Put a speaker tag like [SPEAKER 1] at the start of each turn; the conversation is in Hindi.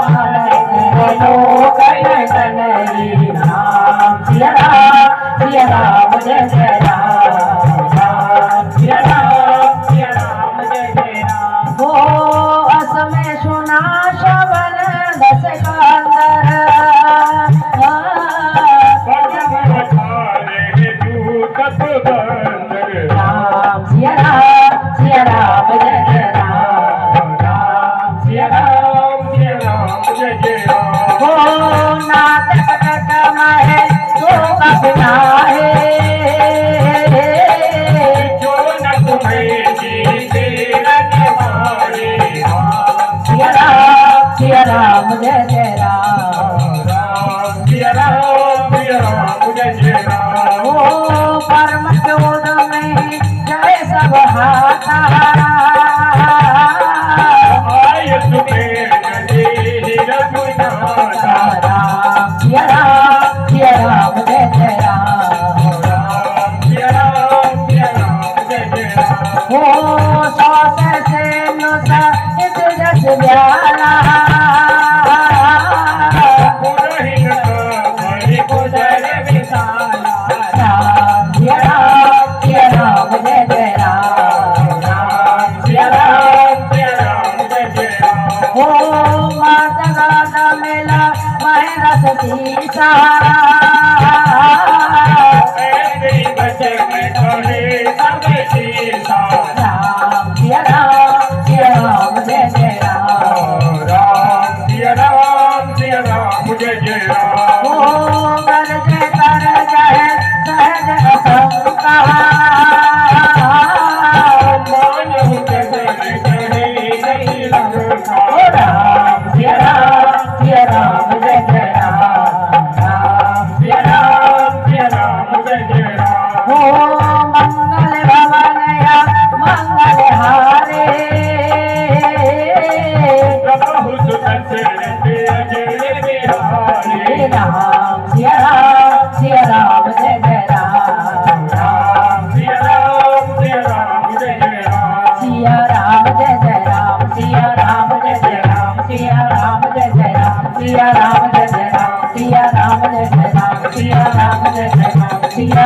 [SPEAKER 1] लोक कनई राम सिया राम जय जय राम सिया राम जय जय राम। हो असमें सुना शवन दस कांदर राम सिया राम जय जय राम सिया राम जय जय राम। हो नाटक कमाए तो कपना है जो न तुम्हें जीते रखवारे सिया राम जय जय राम सिया राम जय जय राम। हो परम क्रोध में जय सब हाथा आय तुम्हें राम सिया राम जय जय राम सिया राम जय जय राम। हो सौस से नुसा इत जस ब्याला राम सिया राम जय जय राम सिया राम जय जय राम। हो माता गाता मेला महेंद्र सतीसा राम सिया राम जय जय राम जय जय राम। हो गरज कर जय सहज असंका राम सिया राम जय जय राम सिया राम जय जय राम। हो मंगल भवन या मंगल हारे राम सिया राम जय जय राम सिया राम जय जय राम। सिया राम जय जय राम सिया राम जय जय राम सिया राम जय जय राम सिया राम जय जय राम सिया राम जय जय राम सिया राम जय जय राम सिया